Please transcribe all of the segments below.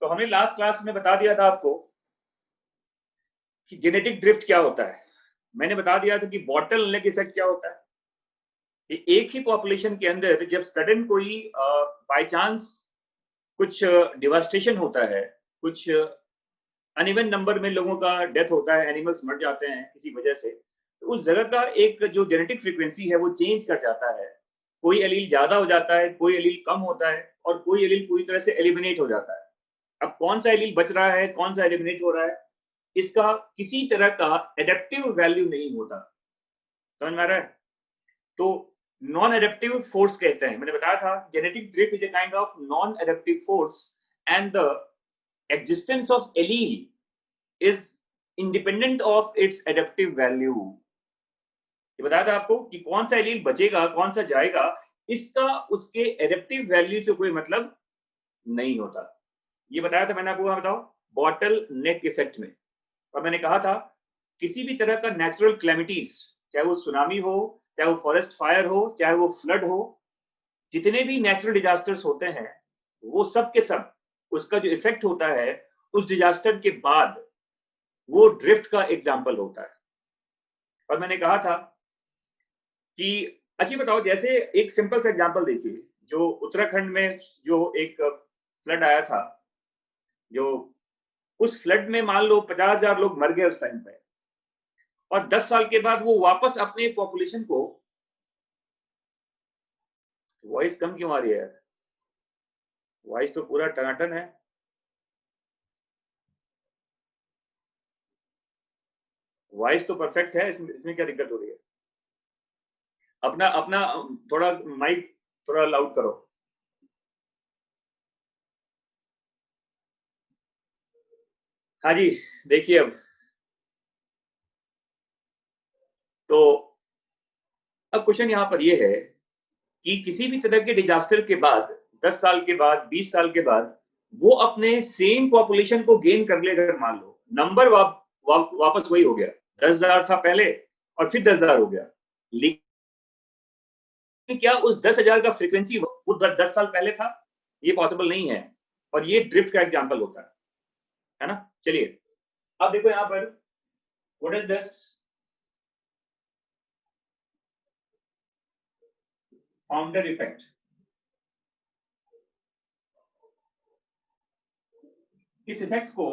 तो हमने last class में बता दिया था आपको कि जेनेटिक ड्रिफ्ट क्या होता है। मैंने बता दिया था कि बॉटल नेक इफेक्ट क्या होता है कि एक ही पॉपुलेशन के अंदर जब सडन कोई बाय चांस कुछ डिवास्टेशन होता है, कुछ अनइवन नंबर में लोगों का डेथ होता है, एनिमल्स मर जाते हैं किसी वजह से, तो उस जगह का एक जो जेनेटिक फ्रीक्वेंसी है वो चेंज कर जाता है। कोई एलील ज्यादा हो जाता है, कोई एलील कम होता है और कोई एलील पूरी तरह से एलिमिनेट हो जाता है। अब कौन सा एलील बच रहा है, कौन सा एलिमिनेट हो रहा है, इसका किसी तरह का एडेप्टिव वैल्यू नहीं होता। समझ में आ रहा है? तो नॉन एडेप्टिव फोर्स कहते हैं। मैंने बताया था genetic drift is a kind of non adaptive force and the existence of allele is independent of its adaptive value। ये बताया था आपको कि कौन सा एलील बचेगा, कौन सा जाएगा, इसका उसके एडेप्टिव वैल्यू से कोई मतलब नहीं होता। ये बताया था मैंने आपको। बताओ बॉटल नेक इफेक्ट में, और मैंने कहा था किसी भी तरह का नेचुरल क्लैमिटीज, चाहे वो सुनामी हो, चाहे वो फॉरेस्ट फायर हो, चाहे वो फ्लड हो, जितने भी नेचुरल डिजास्टर्स होते हैं वो सब के सब उसका जो इफेक्ट होता है उस डिजास्टर के बाद वो ड्रिफ्ट का एग्जाम्पल होता है। और मैंने कहा था कि अच्छी बताओ, जैसे एक सिंपल सा एग्जाम्पल देखिए, जो उत्तराखंड में जो एक फ्लड आया था, जो उस फ्लड में मान लो 50,000 लोग मर गए उस टाइम पे, और 10 साल के बाद वो वापस अपने पॉपुलेशन को, वॉइस कम क्यों आ रही है? वॉइस तो पूरा टनाटन है। वॉइस तो परफेक्ट है, इसमें क्या दिक्कत हो रही है? अपना अपना थोड़ा माइक थोड़ा लाउड करो। हाँ जी, देखिए अब क्वेश्चन यहाँ पर ये है कि किसी भी तरह के डिजास्टर के बाद 10 साल के बाद, 20 साल के बाद वो अपने सेम पॉपुलेशन को गेन कर ले। अगर मान लो नंबर वापस वही हो गया, 10,000 था पहले और फिर 10,000 हो गया, लेकिन क्या उस 10,000 का फ्रीक्वेंसी वो 10 साल पहले था? ये पॉसिबल नहीं है, और ये ड्रिफ्ट का एग्जाम्पल होता है ना। चलिए अब देखो यहाँ पर what is this founder effect. इस इफेक्ट को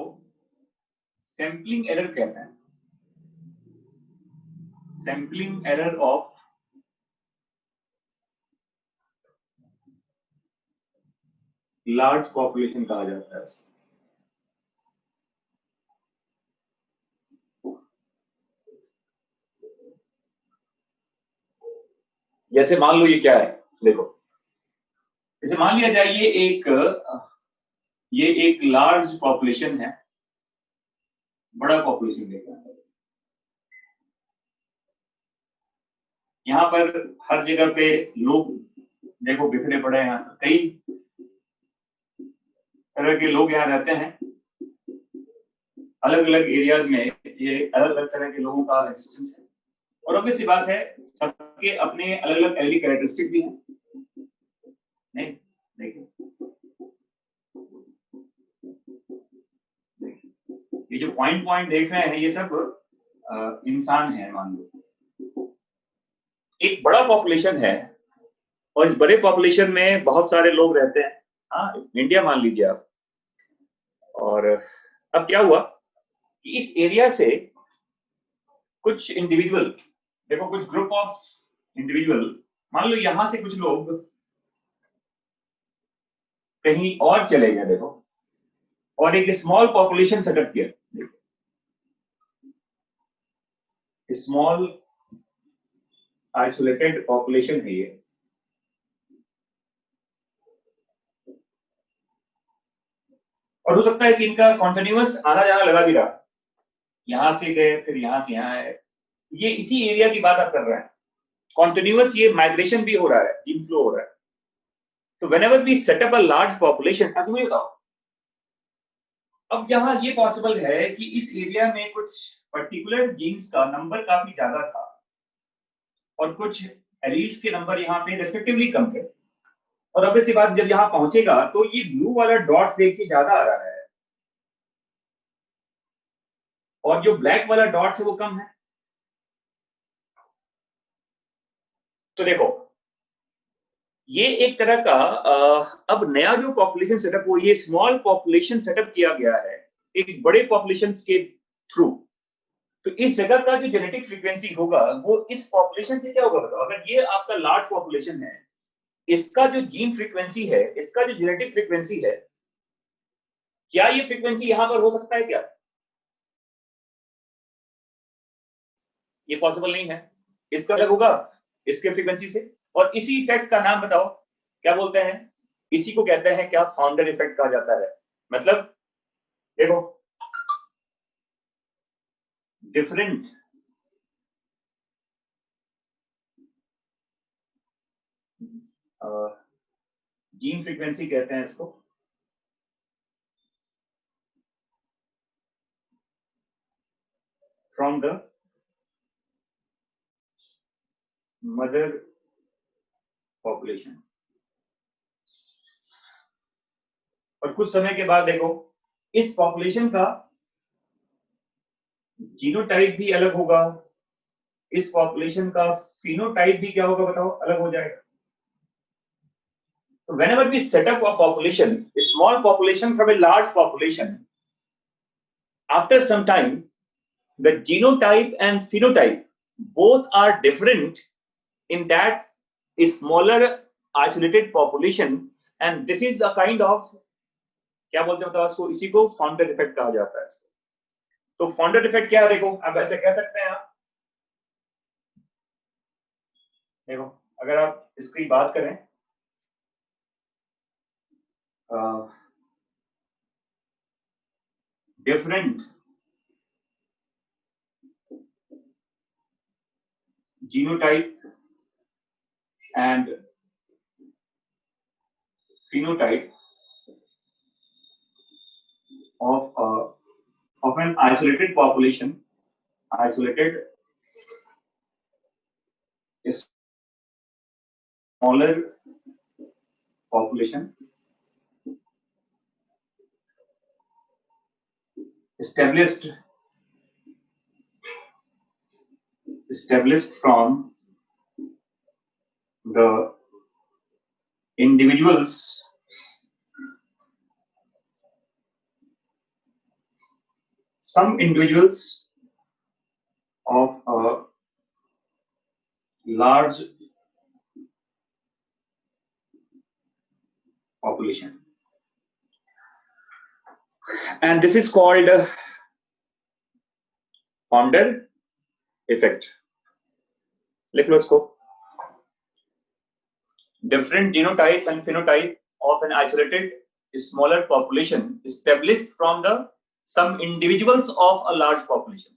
सैंपलिंग एरर कहते हैं। Sampling error of large population कहा जाता है। जैसे मान लो ये क्या है, देखो, जैसे मान लिया जाए ये एक लार्ज पॉपुलेशन है, बड़ा पॉपुलेशन देखा, यहाँ पर हर जगह पे लोग देखो बिखरे पड़े हैं, कई तरह के लोग यहाँ रहते हैं, अलग अलग एरियाज में ये अलग अलग तरह के लोगों का एग्जिस्टेंस है, और ऑब्वियस सी बात है सबके अपने अलग अलग एलिडी कैरेक्टरिस्टिक भी हैं। नहीं देखिए, ये जो पॉइंट पॉइंट देख रहे हैं ये सब इंसान है। मान लो एक बड़ा पॉपुलेशन है, और इस बड़े पॉपुलेशन में बहुत सारे लोग रहते हैं। हाँ, इंडिया मान लीजिए आप। और अब क्या हुआ कि इस एरिया से कुछ इंडिविजुअल, देखो कुछ ग्रुप ऑफ इंडिविजुअल, मान लो यहां से कुछ लोग कहीं और चले गए, देखो, और एक स्मॉल पॉपुलेशन सेटअप किया। स्मॉल आइसोलेटेड पॉपुलेशन है ये, और हो सकता है कि इनका कॉन्टिन्यूअस आना जाना लगा भी रहा, यहां से गए फिर यहां से यहां आए। ये इसी एरिया की बात आप कर रहे हैं, कॉन्टिन्यूअस ये माइग्रेशन भी हो रहा है, जीन फ्लो हो रहा है। तो whenever we set up a large population, तुम्हें बताओ, अब यहाँ ये पॉसिबल है कि इस एरिया में कुछ पर्टिकुलर जीन्स का नंबर काफी ज्यादा था और कुछ एलील्स के नंबर यहाँ पे रेस्पेक्टिवली कम थे, और ऑब्वियसली बात जब यहाँ पहुंचेगा तो ये ब्लू वाला डॉट देख के ज्यादा आ रहा है, और जो ब्लैक वाला डॉट है वो कम है। तो देखो ये एक तरह का अब नया जो पॉपुलेशन सेटअप वो ये स्मॉल पॉपुलेशन सेटअप किया गया है एक बड़े पॉपुलेशन के थ्रू। तो इस जगह का जो जेनेटिक फ्रीक्वेंसी होगा वो इस पॉपुलेशन से क्या होगा बताओ। अगर ये आपका लार्ज पॉपुलेशन है, इसका जो जीन फ्रीक्वेंसी है, इसका जो जेनेटिक फ्रीक्वेंसी है, क्या ये फ्रीक्वेंसी यहां पर हो सकता है क्या? ये पॉसिबल नहीं है। इसका अलग होगा इसके फ्रीक्वेंसी से। और इसी इफेक्ट का नाम बताओ क्या बोलते हैं? इसी को कहते हैं क्या? फाउंडर इफेक्ट कहा जाता है। मतलब देखो डिफरेंट जीन फ्रीक्वेंसी कहते हैं इसको। From the mother population. और कुछ समय के बाद देखो इस पॉपुलेशन का जीनोटाइप भी अलग होगा, इस पॉपुलेशन का फिनोटाइप भी क्या होगा बताओ? अलग हो जाएगा। So whenever we set up a population, a small population from a large population, after some time, the genotype and phenotype both are different in that smaller isolated population, and this is the kind of क्या बोलते हैं बताओ इसको? इसी को founder effect कहा जाता है इसको। तो फाउंडर इफेक्ट क्या है देखो, आप ऐसे कह सकते हैं आप देखो अगर आप इसकी बात करें different genotype and phenotype of an isolated population, isolated smaller population established from the individuals some individuals of a large population, and this is called founder effect. लिख लो इसको। Different genotype and phenotype of an isolated smaller population established from the some individuals of a large population.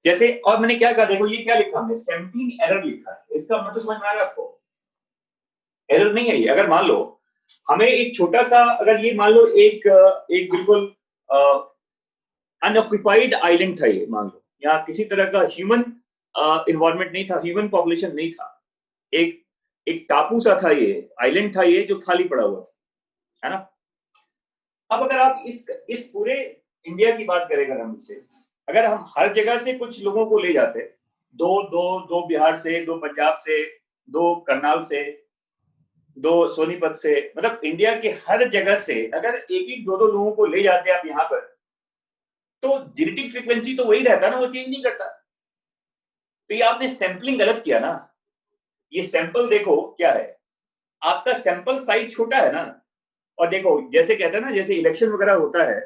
जैसे और मैंने क्या कहा देखो, ये क्या लिखा हमने? सैंपलिंग एरर लिखा है। इसका मतलब समझ में आ रहा है आपको? एरर नहीं है ये। अगर मान लो हमें एक छोटा सा, अगर ये मान लो एक बिल्कुल अनऑक्युपाइड आइलैंड था, ये मान लो यहाँ किसी तरह का ह्यूमन इन्वायरमेंट नहीं था, ह्यूमन पॉपुलेशन नहीं था, एक एक टापू सा था, ये आइलैंड था ये जो खाली पड़ा हुआ है ना। अब अगर आप इस पूरे इंडिया की बात करें, अगर हम इससे अगर हम हर जगह से कुछ लोगों को ले जाते, दो बिहार से, दो पंजाब से, दो करनाल से, दो सोनीपत से, मतलब इंडिया के हर जगह से अगर एक एक दो लोगों को ले जाते आप यहाँ पर, तो जेनेटिक फ्रीक्वेंसी तो वही रहता ना, वो चेंज नहीं करता। तो ये आपने सैंपलिंग गलत किया ना। ये सैंपल देखो क्या है, आपका सैंपल साइज छोटा है ना। और देखो जैसे कहते हैं ना, जैसे इलेक्शन वगैरह होता है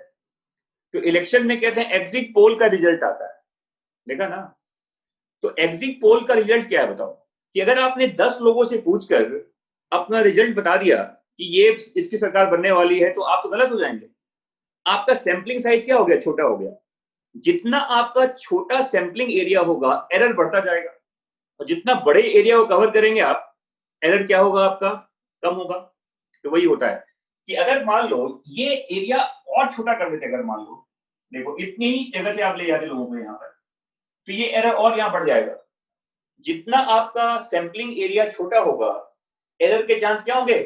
तो इलेक्शन में कहते हैं एग्जिट पोल का रिजल्ट आता है, देखा ना। तो एग्जिट पोल का रिजल्ट क्या है बताओ? कि अगर आपने 10 लोगों से पूछकर अपना रिजल्ट बता दिया कि ये इसकी सरकार बनने वाली है, तो आप तो गलत हो जाएंगे। आपका सैंपलिंग साइज क्या हो गया? छोटा हो गया। जितना आपका छोटा सैंपलिंग एरिया होगा एरर बढ़ता जाएगा, और जितना बड़े एरिया को कवर करेंगे आप, एरर क्या होगा आपका? कम होगा। तो वही होता है कि अगर मान लो ये एरिया और छोटा कर देते, अगर मान लो देखो इतनी ही जगह से आप ले जाते लोगों को यहाँ पर, तो ये एरर और यहाँ बढ़ जाएगा। जितना आपका सैंपलिंग एरिया छोटा होगा, एरर के चांस क्या होंगे?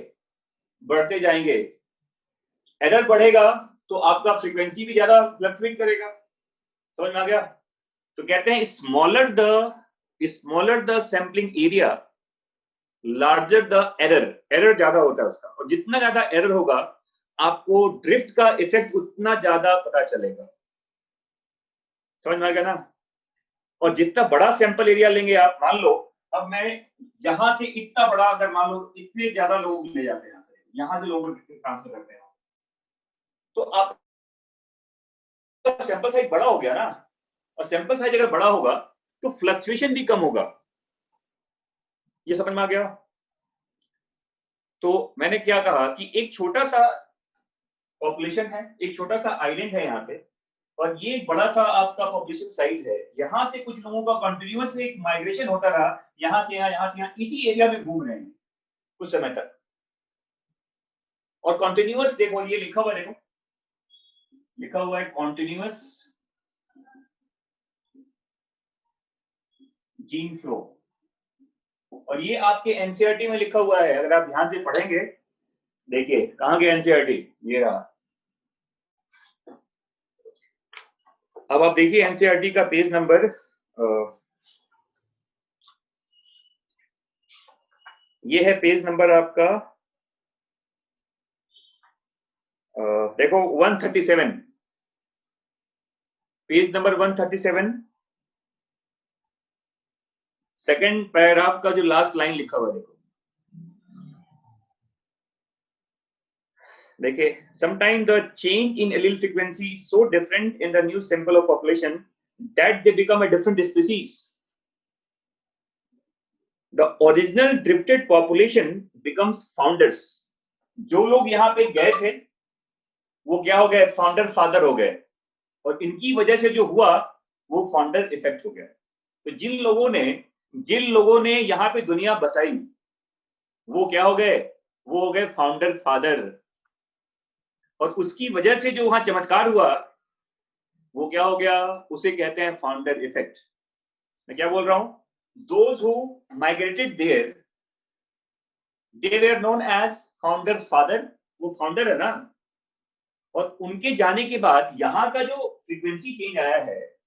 बढ़ते जाएंगे। एरर बढ़ेगा तो आपका फ्रीक्वेंसी भी ज्यादा फ्लक्चुएट करेगा। समझ में आ गया? तो कहते हैं smaller the sampling area larger the error ज्यादा होता है उसका, और जितना ज्यादा एरर होगा आपको ड्रिफ्ट का इफेक्ट उतना ज्यादा पता चलेगा। समझ में आ गया ना? और जितना बड़ा सैंपल एरिया लेंगे आप, मान लो अब मैं यहां से इतना बड़ा, अगर मान लो इतने ज्यादा लोग ले जाते हैं यहां से लोगों को ट्रांसफर करते हैं, तो आप सैंपल साइज बड़ा हो गया ना, और सैंपल साइज अगर बड़ा होगा तो फ्लक्चुएशन भी कम होगा। ये समझ में आ गया? तो मैंने क्या कहा कि एक छोटा सा पॉपुलेशन है, एक छोटा सा आइलैंड है यहाँ पे, और ये एक बड़ा सा आपका पॉपुलेशन साइज है। यहाँ से कुछ लोगों का कंटिन्यूअस एक माइग्रेशन होता रहा, यहाँ से यहाँ इसी एरिया में घूम रहे हैं कुछ समय तक। और कंटिन्यूअस देखो, ये लिखा हुआ देखो, लिखा हुआ है कॉन्टिन्यूअस जीन फ्लो, और ये आपके एनसीईआरटी में लिखा हुआ है। अगर आप ध्यान से पढ़ेंगे, देखिए कहाँ गया एनसीईआरटी, ये रहा। अब आप देखिए एनसीईआरटी का पेज नंबर, ये है पेज नंबर आपका, देखो 137, पेज नंबर 137, सेकंड पैराग्राफ का जो लास्ट लाइन लिखा हुआ है, देखिए sometime the change in allele frequency is so different in the new sample of population that they become a different species. The original drifted population becomes founders. जो लोग यहाँ पे गए थे वो क्या हो गए, फाउंडर फादर हो गए, और इनकी वजह से जो हुआ वो फाउंडर इफेक्ट हो गया। तो जिन लोगों ने यहाँ पे दुनिया बसाई वो क्या हो गए, वो हो गए फाउंडर फादर, और उसकी वजह से जो वहां चमत्कार हुआ वो क्या हो गया, उसे कहते हैं फाउंडर इफेक्ट। मैं क्या बोल रहा हूं, those who migrated there they were known as founder father, वो फाउंडर है ना, और उनके जाने के बाद यहां का जो फ्रीक्वेंसी चेंज आया है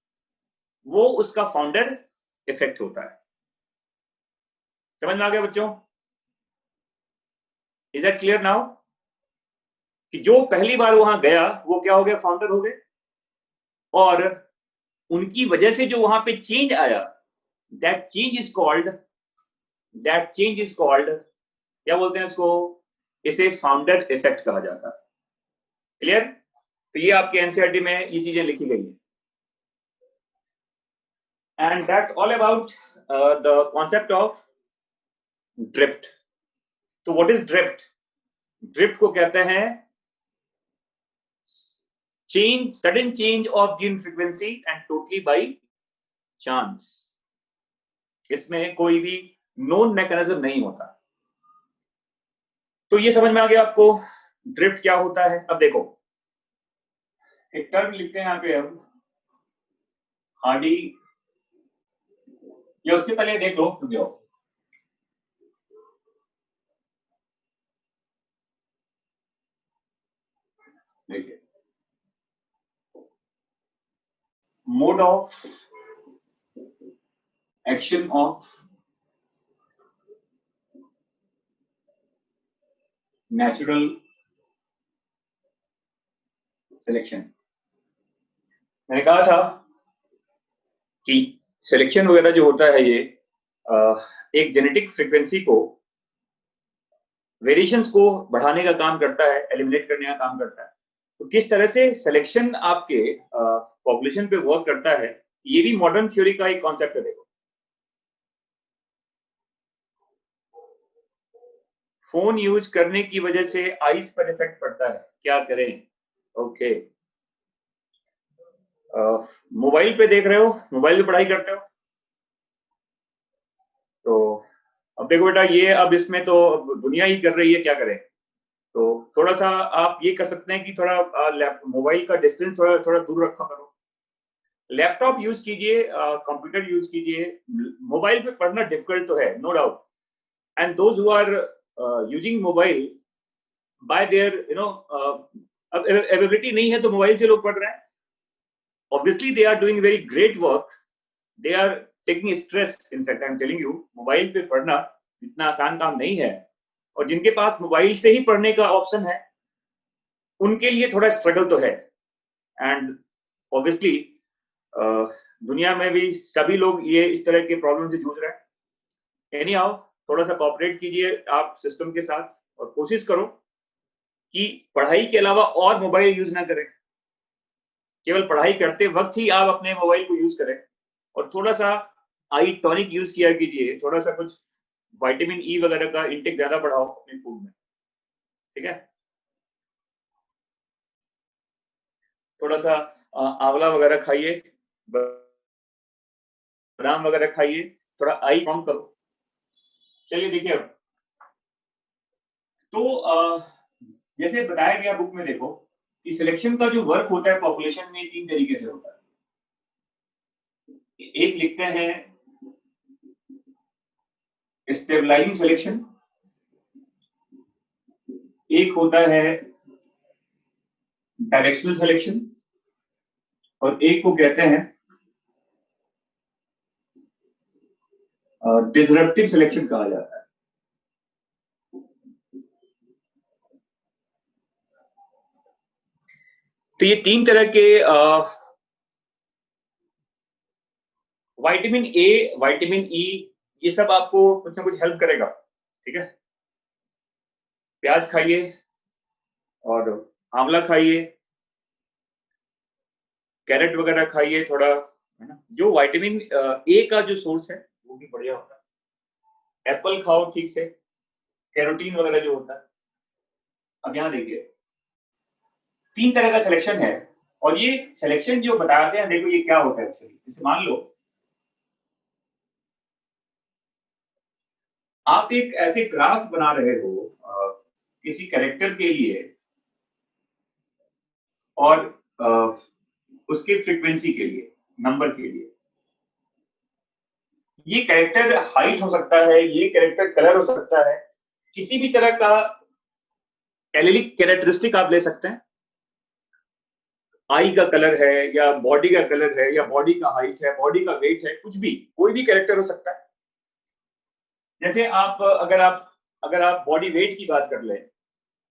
वो उसका फाउंडर इफेक्ट होता है। समझ में आ गया बच्चों? Is that clear now? कि जो पहली बार वहां गया वो क्या हो गया, फाउंडर हो गए, और उनकी वजह से जो वहां पे चेंज आया, दैट चेंज इज कॉल्ड क्या बोलते हैं इसको, इसे फाउंडर इफेक्ट कहा जाता है। क्लियर? तो ये आपके एनसीईआरटी में ये चीजें लिखी गई है, and that's all about the concept of drift. तो व्हाट इज ड्रिफ्ट? ड्रिफ्ट को कहते हैं sudden change of gene frequency and totally by chance। इसमें कोई भी नोन मैकेनिज्म नहीं होता। तो ये समझ में आ गया आपको ड्रिफ्ट क्या होता है। अब देखो एक टर्म लिखते हैं यहाँ पे हम, हार्डी, या उसके पहले देख लो तुम जाओ, देखिए mode of action of natural selection. मैंने कहा था कि सिलेक्शन वगैरह जो होता है ये एक जेनेटिक फ्रीक्वेंसी को, वेरिएशंस को बढ़ाने का काम करता है, एलिमिनेट करने का काम करता है। तो किस तरह से सिलेक्शन आपके पॉपुलेशन पे वर्क करता है, ये भी मॉडर्न थ्योरी का एक कॉन्सेप्ट है। देखो फोन यूज करने की वजह से आईज पर इफेक्ट पड़ता है, क्या करें? ओके, मोबाइल पे देख रहे हो, मोबाइल पे पढ़ाई करते हो, तो अब देखो बेटा ये, अब इसमें तो दुनिया ही कर रही है, क्या करें? तो थोड़ा सा आप ये कर सकते हैं कि थोड़ा मोबाइल का डिस्टेंस थोड़ा थोड़ा दूर रखा करो, लैपटॉप यूज कीजिए, कंप्यूटर यूज कीजिए। मोबाइल पे पढ़ना डिफिकल्ट तो है, no doubt, and those who are using mobile by their अब अवेलेबिलिटी नहीं है तो मोबाइल से लोग पढ़ रहे हैं. Obviously they are doing very great work. They are taking stress. In fact, I'm telling you, mobile पे पढ़ना इतना आसान काम नहीं है. और जिनके पास मोबाइल से ही पढ़ने का ऑप्शन है, उनके लिए थोड़ा स्ट्रगल तो है. एंड ऑब्वियसली दुनिया में भी सभी लोग ये इस तरह के प्रॉब्लम से जूझ रहे हैं. एनी हाउ, थोड़ा सा कॉपरेट कीजिए आप सिस्टम के साथ और कोशिश करो कि पढ़ाई के अलावा और मोबाइल यूज ना करें. केवल पढ़ाई करते वक्त ही आप अपने मोबाइल को यूज करें और थोड़ा सा आई टॉनिक यूज किया कीजिए. थोड़ा सा कुछ विटामिन ई वगैरह का इंटेक ज्यादा बढ़ाओ अपने फूड में. ठीक है, थोड़ा सा आंवला वगैरह खाइए, बादाम वगैरह खाइए, थोड़ा आई कम करो. चलिए देखिए अब तो जैसे बताया गया बुक में, देखो कि सिलेक्शन का जो वर्क होता है पॉपुलेशन में 3 तरीके से होता है. एक लिखते हैं स्टेबलाइजिंग सिलेक्शन, एक होता है डायरेक्शनल सिलेक्शन और एक को कहते हैं डिसरप्टिव सिलेक्शन कहा जाता है. तो ये 3 तरह के विटामिन ए, विटामिन ई, ये सब आपको कुछ ना कुछ हेल्प करेगा. ठीक है, प्याज खाइए और आंवला खाइए, कैरेट वगैरह खाइए थोड़ा, है ना. जो विटामिन ए का जो सोर्स है वो भी बढ़िया होता है. एप्पल खाओ ठीक से, कैरोटीन वगैरह जो होता है. अब यहाँ देखिए 3 तरह का सिलेक्शन है और ये सिलेक्शन जो बताते हैं, देखो ये क्या होता है एक्चुअली. जैसे मान लो आप एक ऐसे ग्राफ बना रहे हो किसी कैरेक्टर के लिए और उसके फ्रीक्वेंसी के लिए, नंबर के लिए. ये कैरेक्टर हाइट हो सकता है, ये कैरेक्टर कलर हो सकता है, किसी भी तरह का एलिलिक कैरेक्टरिस्टिक आप ले सकते हैं. आई का कलर है या बॉडी का कलर है या बॉडी का हाइट है, बॉडी का वेट है, कुछ भी, कोई भी कैरेक्टर हो सकता है. जैसे अगर आप बॉडी वेट की बात कर ले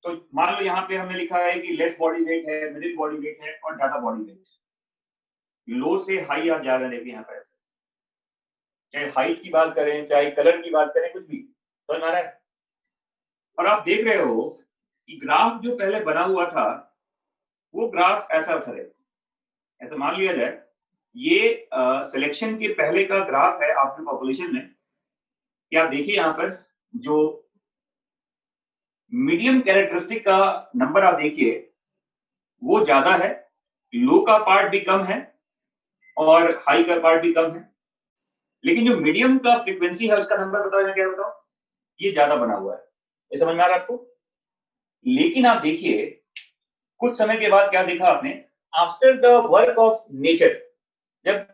तो मान लो यहाँ पे हमने लिखा है कि लेस बॉडी वेट है, मिडिल बॉडी वेट है और ज्यादा बॉडी वेट. लो से हाई आप ज्यादा देखिए यहाँ पर ऐसे, चाहे हाइट की बात करें चाहे कलर की बात करें, कुछ भी समझ आ रहा है. और आप देख रहे हो कि ग्राफ जो पहले बना हुआ था वो ग्राफ ऐसा था. ऐसा मान लिया जाए ये सिलेक्शन के पहले का ग्राफ है आपके पॉपुलेशन में. कि आप देखिए यहाँ पर जो मीडियम कैरेक्टरिस्टिक का नंबर आप देखिए वो ज्यादा है, लो का पार्ट भी कम है और हाई का पार्ट भी कम है. लेकिन जो मीडियम का फ्रीक्वेंसी है उसका नंबर बताओ, क्या बताओ, ये ज्यादा बना हुआ है. ये समझ में आ रहा है आपको. लेकिन आप देखिए कुछ समय के बाद क्या देखा आपने, after the work of nature, जब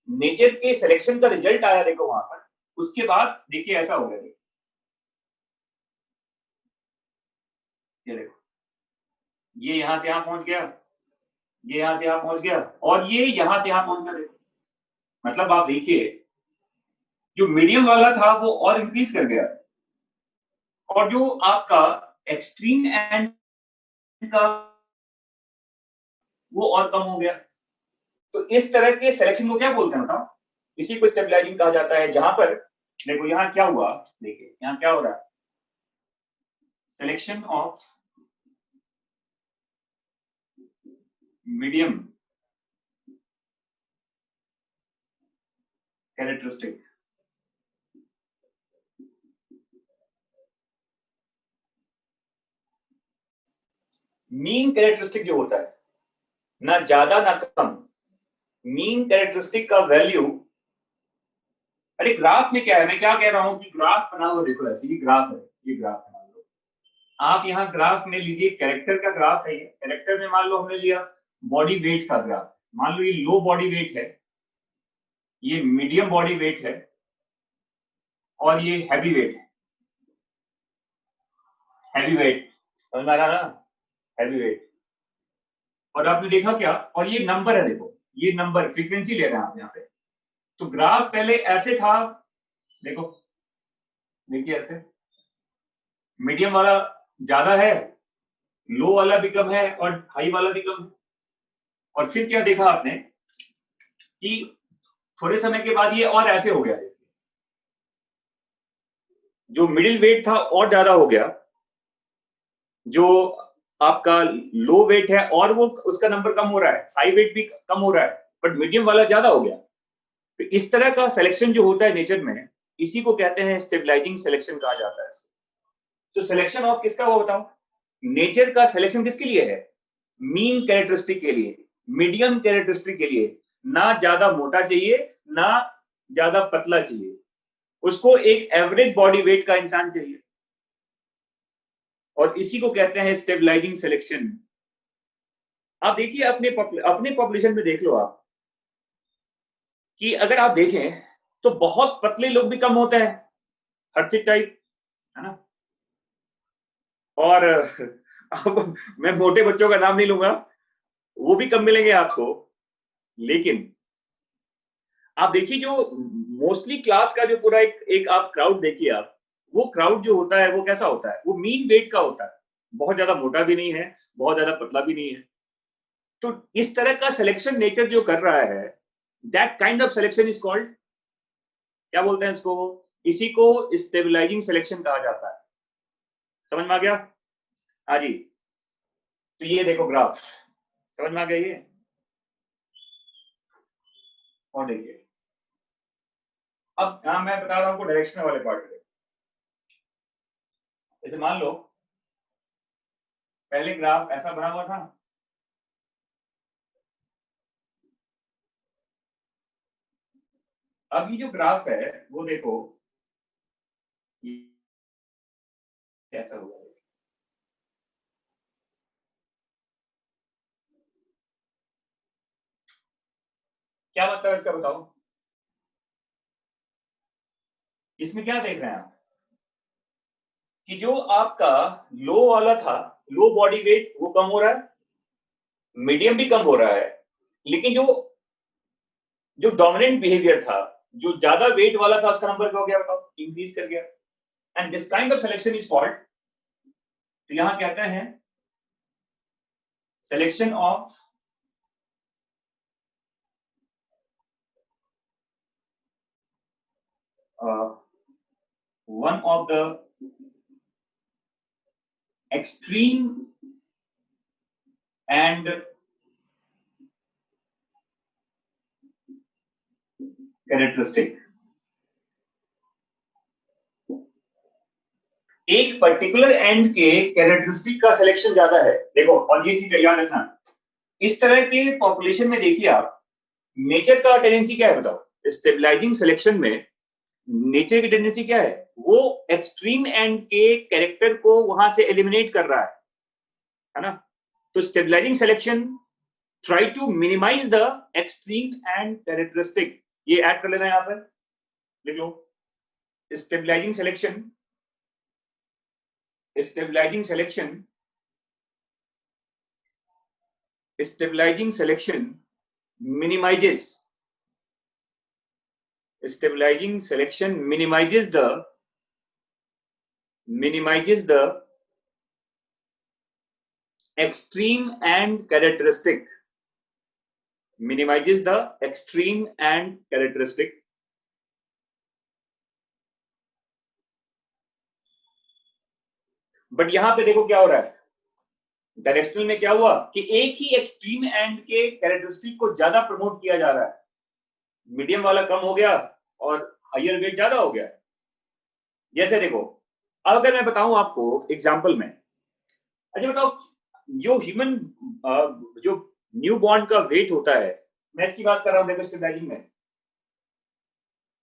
नेचर के सिलेक्शन का रिजल्ट आया देखो वहां पर, उसके बाद देखिए ऐसा हो गया. ये देखो, ये यहां से यहां पहुंच गया, ये यहां से यहां पहुंच गया और ये यहां से यहां पहुंच गया. देखो मतलब आप देखिए जो मीडियम वाला था वो और इंक्रीज कर गया और जो आपका एक्सट्रीम एंड का वो और कम हो गया. तो इस तरह के सिलेक्शन को क्या बोलते हैं बताओ. इसी को स्टेबलाइजिंग कहा जाता है. जहां पर देखो यहाँ क्या हुआ, देखिए यहाँ क्या हो रहा है, selection of medium characteristic. Mean characteristic जो होता है, ना ज्यादा ना कम, मीन कैरेक्टरिस्टिक का वैल्यू. अरे ग्राफ में क्या है, मैं क्या कह रहा हूं कि ग्राफ बना हुआ देखो, ऐसे ही ग्राफ है, ये ग्राफ है. मान लो आप यहाँ ग्राफ में लीजिए, कैरेक्टर का ग्राफ है. ये कैरेक्टर में मान लो हमने लिया बॉडी वेट का ग्राफ. मान लो ये लो बॉडी वेट है, ये मीडियम बॉडी वेट है और ये हैवी वेट है. हैवी वेट समझ में आ रहा ना, हैवी वेट. और आपने देखा क्या, और ये नंबर है, देखो ये नंबर फ्रीक्वेंसी ले रहे हैं आप यहाँ पे। तो ग्राफ पहले ऐसे था, देखो देखिए ऐसे, मीडियम वाला ज्यादा है, लो वाला भी कम है और हाई वाला भी कम है। और फिर क्या देखा आपने कि थोड़े समय के बाद ये और ऐसे हो गया, जो मिडिल वेट था और ज्यादा हो गया, जो आपका लो वेट है और वो उसका नंबर कम हो रहा है, हाई वेट भी कम हो रहा है, बट मीडियम वाला ज्यादा हो गया। तो इस तरह का सिलेक्शन जो होता है नेचर में, इसी को कहते हैं स्टेबलाइजिंग सिलेक्शन कहा जाता है। तो सिलेक्शन ऑफ किसका हुआ बताओ, नेचर का सिलेक्शन किसके लिए है, मीन कैरेक्टरिस्टिक के लिए, मीडियम कैरेक्टरिस्टिक के लिए, ना ज्यादा मोटा चाहिए ना ज्यादा पतला चाहिए, उसको एक एवरेज बॉडी वेट का इंसान चाहिए, और इसी को कहते हैं स्टेबलाइजिंग सिलेक्शन। आप देखिए अपने पॉपुलेशन में देख लो आप, कि अगर आप देखें तो बहुत पतले लोग भी कम होते हैं, हर्षित टाइप, है ना। और अब मैं मोटे बच्चों का नाम नहीं लूंगा, वो भी कम मिलेंगे आपको। लेकिन आप देखिए जो मोस्टली क्लास का जो पूरा एक आप क्राउड देखिए आप, वो क्राउड जो होता है वो कैसा होता है, वो मीन वेट का होता है, बहुत ज्यादा मोटा भी नहीं है, बहुत ज्यादा पतला भी नहीं है। तो इस तरह का सिलेक्शन नेचर जो कर रहा है, that kind of selection is called, क्या बोलते हैं इसको, इसी को स्टेबलाइजिंग सिलेक्शन कहा जाता है। समझ में आ गया? हाँ जी। तो ये देखो ग्राफ, समझ में आ गया ये, और देखिए अब यहां मैं बता रहा हूं आपको डायरेक्शनल वाले पार्ट में। जैसे मान लो पहले ग्राफ ऐसा बना हुआ था, अब ये जो ग्राफ है वो देखो ये कैसा हुआ है। क्या मतलब है इसका बताओ, इसमें क्या देख रहे हैं आप, कि जो आपका लो वाला था, लो बॉडी वेट, वो कम हो रहा है, मीडियम भी कम हो रहा है, लेकिन जो जो डोमिनेंट बिहेवियर था, जो ज्यादा वेट वाला था, उसका नंबर क्या हो गया बताओ, इंक्रीज कर गया। And this kind of selection is called, तो यहां कहते हैं selection of one of the extreme and characteristic. एक पर्टिकुलर एंड के कैरेक्टरिस्टिक का सिलेक्शन ज्यादा है, देखो, और ये चीज याद रखना, इस तरह के पॉपुलेशन में देखिए आप, नेचर का टेंडेंसी क्या है बताओ, स्टेबलाइजिंग सिलेक्शन में नेचर की टेंडेंसी क्या है, वो एक्सट्रीम एंड के कैरेक्टर को वहां से एलिमिनेट कर रहा है ना। तो stabilizing selection try to minimize the extreme and characteristic, ये ऐड कर लेना यहां पर, लिख लो, stabilizing selection, stabilizing selection, stabilizing selection minimizes, stabilizing selection minimizes the extreme and characteristic, minimizes the extreme and characteristic। But यहां पे देखो क्या हो रहा है, डायरेक्शनल में क्या हुआ कि एक ही एक्सट्रीम एंड के कैरेक्टरिस्टिक को ज्यादा प्रमोट किया जा रहा है, मीडियम वाला कम हो गया और हायर वेट ज्यादा हो गया। जैसे देखो, अब अगर मैं बताऊं आपको एग्जांपल में, अच्छा बताओ, जो ह्यूमन जो न्यू बॉर्न का वेट होता है, मैं इसकी बात कर रहा हूं, देखो स्टेबलाइजिंग में,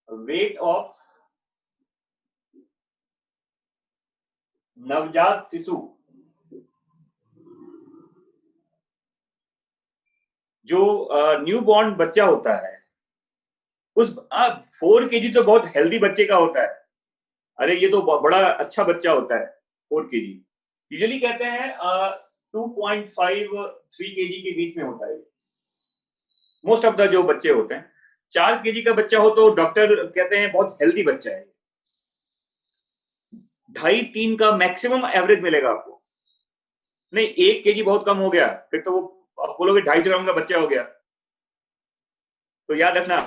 वेट ऑफ नवजात शिशु, जो न्यू बॉर्न बच्चा होता है, उस 4 kg तो बहुत हेल्दी बच्चे का होता है, अरे ये तो बड़ा अच्छा बच्चा होता है 4 kg। यूजुअली कहते हैं 2.5-3 केजी के बीच में होता है मोस्ट ऑफ द जो बच्चे होते हैं। 4 केजी का बच्चा हो तो डॉक्टर कहते हैं बहुत हेल्दी बच्चा है। 2.5-3 का मैक्सिमम एवरेज मिलेगा आपको। नहीं 1 केजी बहुत कम हो गया, फिर तो वो आप बोलोगे 250 ग्राम का बच्चा हो गया। तो याद रखना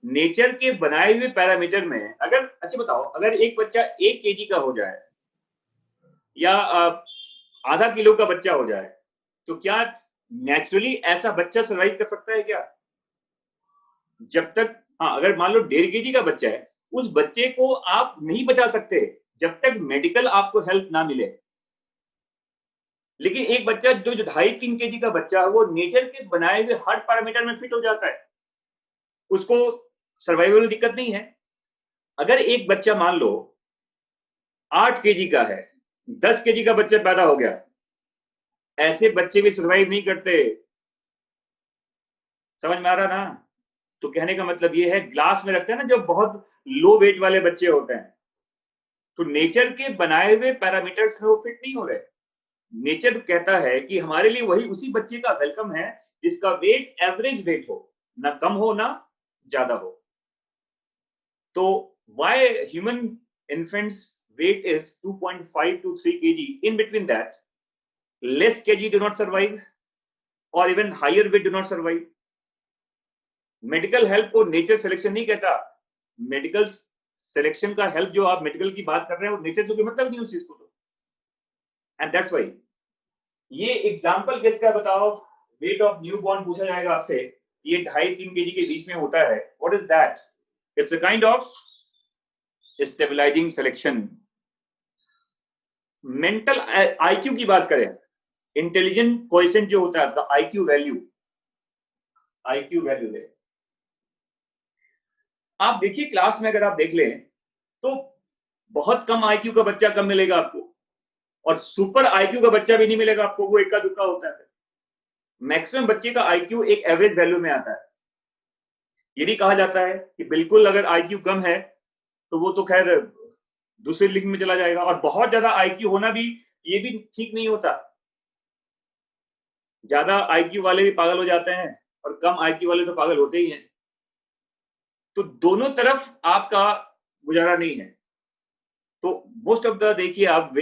नेचर के बनाए हुए पैरामीटर में अगर, अच्छा बताओ, अगर एक बच्चा 1 केजी का हो जाए या आधा किलो का बच्चा हो जाए तो क्या नेचुरली ऐसा बच्चा सर्वाइव कर सकता है क्या? जब तक, हाँ, अगर मान लो 1.5 केजी का बच्चा है, उस बच्चे को आप नहीं बचा सकते जब तक मेडिकल आपको हेल्प ना मिले। लेकिन एक बच्चा जो 2.5-3 केजी का बच्चा है वो नेचर के बनाए हुए हर पैरामीटर में फिट हो जाता है, उसको सर्वाइवल में दिक्कत नहीं है। अगर एक बच्चा मान लो 8 केजी का है, 10 केजी का बच्चा पैदा हो गया, ऐसे बच्चे भी सर्वाइव नहीं करते। समझ में आ रहा ना? तो कहने का मतलब ये है, ग्लास में रखते हैं ना जो बहुत लो वेट वाले बच्चे होते हैं, तो नेचर के बनाए हुए पैरामीटर्स में वो फिट नहीं हो रहे। नेचर कहता है कि हमारे लिए वही उसी बच्चे का वेलकम है जिसका वेट एवरेज वेट हो, ना कम हो ना ज्यादा हो। तो why human infants weight is 2.5 to 3 kg, in between that less kg do not survive or even higher weight do not survive. Medical help को नेचर सिलेक्शन नहीं कहता। मेडिकल सिलेक्शन का हेल्प जो आप मेडिकल की बात कर रहे हो नेचर से कोई मतलब नहीं उस चीज को। तो एंड दैट्स व्हाई ये एग्जांपल किसका बताओ? वेट ऑफ न्यूबॉर्न पूछा जाएगा आपसे, ये 2.5-3 केजी के बीच में होता है। What is that? It's a kind of stabilising selection. Mental IQ की बात करें, इंटेलिजेंट कोएफिशिएंट जो होता है आपका आईक्यू वैल्यू, आईक्यू वैल्यू है। आप देखिए क्लास में अगर आप देख लें तो बहुत कम आईक्यू का बच्चा कम मिलेगा आपको, और सुपर आईक्यू का बच्चा भी नहीं मिलेगा आपको, वो इक्का दुक्का होता है। मैक्सिमम बच्चे का आईक्यू एक एवरेज वैल्यू में आता है। ये भी कहा जाता है कि बिल्कुल अगर आईक्यू कम है तो वो तो खैर दूसरे लिंक में चला जाएगा, और बहुत ज्यादा आईक्यू होना भी ये भी ठीक नहीं होता। ज्यादा आईक्यू वाले भी पागल हो जाते हैं और कम आईक्यू वाले तो पागल होते ही हैं। तो दोनों तरफ आपका गुजारा नहीं है। तो मोस्ट ऑफ द देखिए आप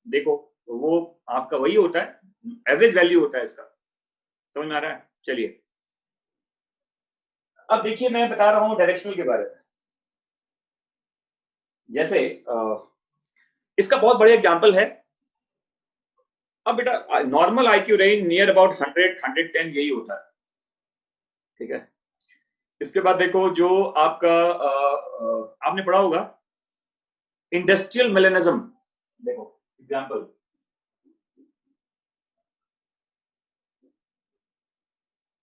देखो वो आपका वही होता है, एवरेज वैल्यू होता है इसका। समझ में आ रहा है? चलिए अब देखिए मैं बता रहा हूं डायरेक्शनल के बारे में। जैसे इसका बहुत बड़ा एग्जांपल है। अब बेटा normal IQ range near about 100-110 यही होता है, ठीक है। इसके बाद देखो जो आपका आपने पढ़ा होगा इंडस्ट्रियल मेलेनिज्म। देखो एग्जांपल,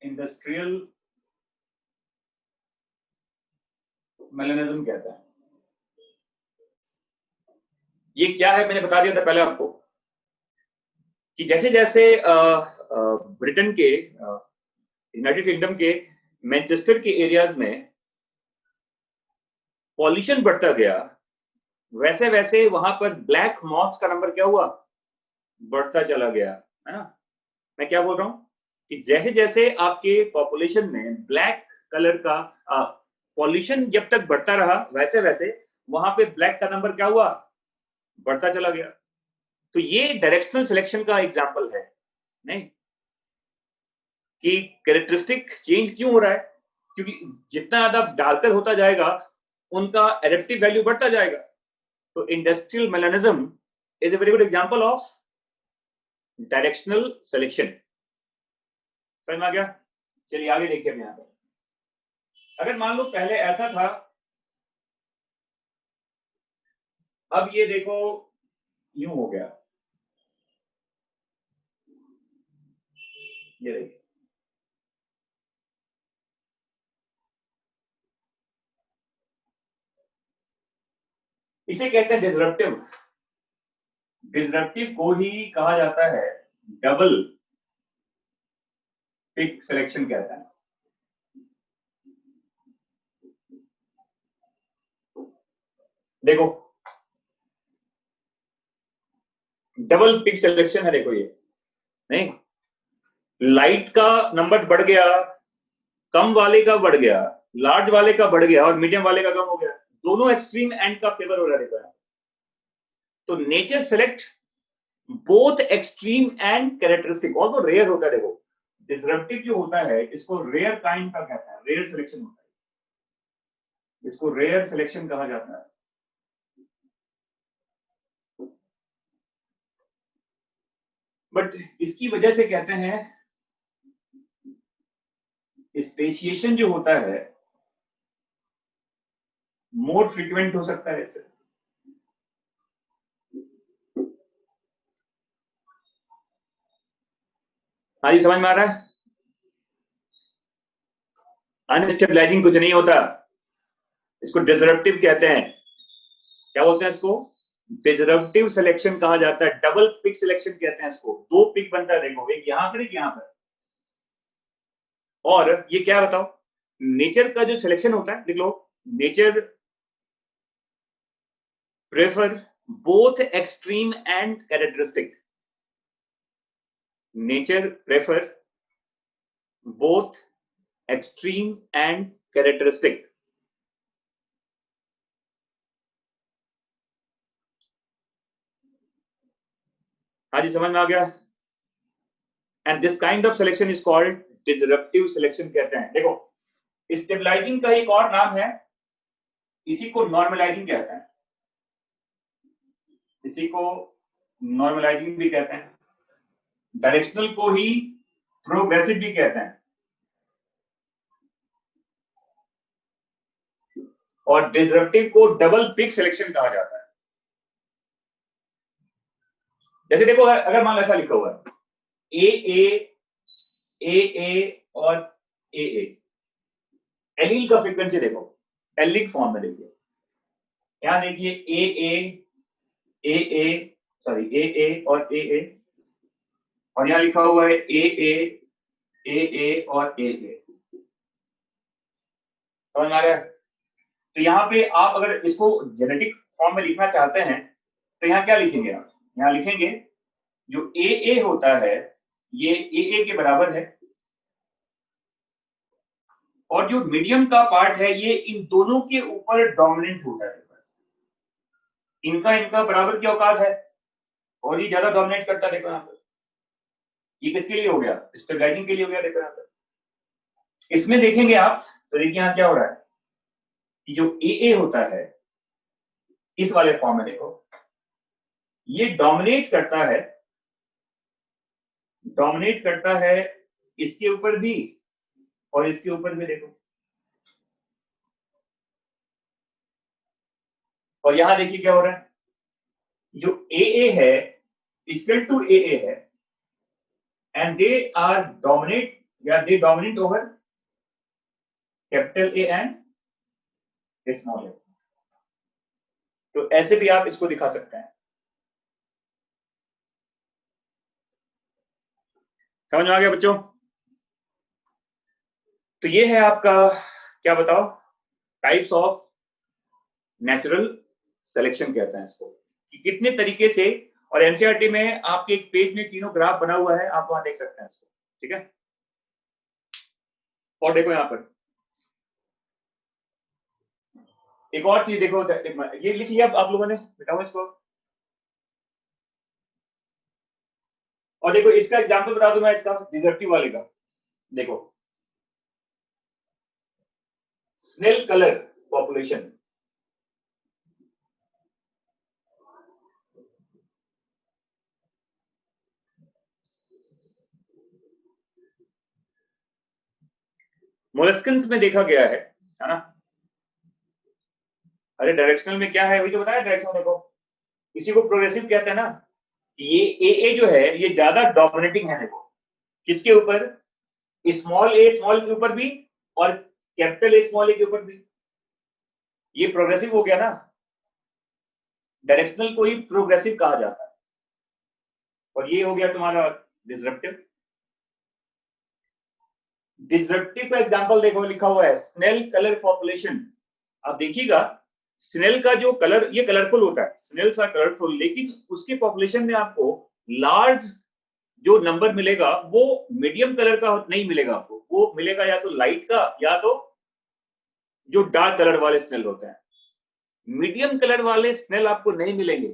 इंडस्ट्रियल मेलेनिज्म कहता है। ये क्या है मैंने बता दिया था पहले आपको कि जैसे जैसे ब्रिटेन के यूनाइटेड किंगडम के मैनचेस्टर के एरियाज में पॉल्यूशन बढ़ता गया, वैसे वैसे वहां पर ब्लैक मॉथ्स का नंबर क्या हुआ? बढ़ता चला गया, है ना। मैं क्या बोल रहा हूं कि जैसे जैसे आपके पॉपुलेशन में ब्लैक कलर का पॉल्यूशन जब तक बढ़ता रहा, वैसे वैसे वहां पे ब्लैक का नंबर क्या हुआ? बढ़ता चला गया। तो ये डायरेक्शनल सिलेक्शन का एग्जांपल है नहीं कि कैरेक्टरिस्टिक चेंज क्यों हो रहा है, क्योंकि जितना ज्यादा डार्कर होता जाएगा उनका एडेप्टिव वैल्यू बढ़ता जाएगा। तो industrial melanism is a very good example of directional selection. समझ में आ गया? चलिए आगे देखिए। हम यहाँ पर अगर मान लो पहले ऐसा था, अब ये देखो यूं हो गया, ये देखिए इसे कहते हैं डिसरप्टिव। डिसरप्टिव को ही कहा जाता है डबल पिक सिलेक्शन कहता है। देखो डबल पिक सिलेक्शन है, देखो ये नहीं, लाइट का नंबर बढ़ गया, कम वाले का बढ़ गया, लार्ज वाले का बढ़ गया और मीडियम वाले का कम हो गया, दोनों एक्सट्रीम एंड का फेवर हो रहा है। देखो, तो nature select both extreme and characteristic, although rare होता है। देखो, डिसरप्टिव जो होता है इसको रेयर काइंड का कहता है, रेयर सिलेक्शन होता है, इसको रेयर सिलेक्शन कहा जाता है। बट इसकी वजह से कहते हैं स्पेशिएशन जो होता है मोर फ्रीक्वेंट हो सकता है इससे। हाँ जी, समझ में आ रहा है? अनस्टेबलाइजिंग कुछ नहीं होता, इसको डिसरप्टिव कहते हैं। क्या बोलते हैं इसको? डिसरप्टिव सिलेक्शन कहा जाता है, डबल पिक सिलेक्शन कहते हैं इसको। दो पिक बनता है, देखो, एक यहां पर एक यहां पर। और ये क्या बताओ, नेचर का जो सिलेक्शन होता है, देख लो, nature prefer both extreme and characteristic. Nature prefer both extreme and characteristic. हाँ जी, समझ में आ गया? And this kind of selection is called disruptive selection कहते हैं। देखो, स्टेबलाइजिंग का एक और नाम है, इसी को नॉर्मलाइजिंग कहते हैं, इसी को नॉर्मलाइजिंग भी कहते हैं। डायरेक्शनल को ही प्रोग्रेसिव भी कहते हैं। और डिसरप्टिव को डबल पिक सिलेक्शन कहा जाता है। जैसे देखो, अगर मान लो ऐसा लिखा हुआ है ए और ए एलील का फ्रीक्वेंसी देखो, एलिक फॉर्म में देखिए, यहां देखिए ए सॉरी ए और ए और यहां लिखा हुआ है ए और ए। समझ में आ रहा है? तो यहाँ पे आप अगर इसको जेनेटिक फॉर्म में लिखना चाहते हैं तो यहाँ क्या लिखेंगे आप? यहाँ लिखेंगे जो ए होता है ये ए के बराबर है, और जो मीडियम का पार्ट है ये इन दोनों के ऊपर डोमिनेंट होता है। बस इनका इनका बराबर की औकात है और ये ज्यादा डोमिनेट करता है। देखो यहाँ पर, ये किसके लिए हो गया? स्टेबलाइजिंग के लिए हो गया। देखो यहाँ पर, इसमें देखेंगे आप तो देखिए यहाँ क्या हो रहा है कि जो ए होता है इस वाले फॉर्म में, देखो, ये डोमिनेट करता है इसके ऊपर भी और इसके ऊपर भी। देखो, और यहां देखिए क्या हो रहा है, जो ए है इक्वल टू ए है, एंड दे आर डोमिनेट या they dominate over capital A and small A. तो ऐसे भी आप इसको दिखा सकते हैं। समझ में आ गया बच्चों? तो ये है आपका, क्या बताओ, टाइप्स ऑफ नेचुरल सिलेक्शन कहते हैं इसको, कि कितने तरीके से। और एनसीईआरटी में आपके एक पेज में तीनों ग्राफ बना हुआ है, आप वहां देख सकते हैं इसको। ठीक है, और देखो यहां पर एक और चीज देखो, ये लिख लिया आप लोगों ने, बताओ इसको। और देखो इसका एग्जाम्पल बता दूं मैं, इसका डिसरप्टिव वाले का। देखो, स्नेल कलर पॉपुलेशन, मोलस्कन्स में देखा गया है ना? अरे डायरेक्शनल में क्या है, वही तो बताया, डायरेक्शनल देखो, इसी को प्रोग्रेसिव कहते हैं ना। ये ए जो है ये ज्यादा डोमिनेटिंग है। देखो, किसके ऊपर? स्मॉल ए स्मॉल के ऊपर भी और कैपिटल ए स्मॉल ए के ऊपर भी। ये प्रोग्रेसिव हो गया ना। डायरेक्शनल को ही प्रोग्रेसिव कहा जाता है। और ये हो गया तुम्हारा डिसरप्टिव। डिसरप्टिव का एग्जांपल देखो, लिखा हुआ है स्नेल कलर पॉपुलेशन। आप देखिएगा, स्नेल का जो कलर, ये कलरफुल होता है, स्नेल्स आर कलरफुल, लेकिन उसके पॉपुलेशन में आपको लार्ज जो नंबर मिलेगा वो मीडियम कलर का नहीं मिलेगा आपको, वो मिलेगा या तो लाइट का या तो जो डार्क कलर वाले स्नेल होते हैं। मीडियम कलर वाले स्नेल आपको नहीं मिलेंगे।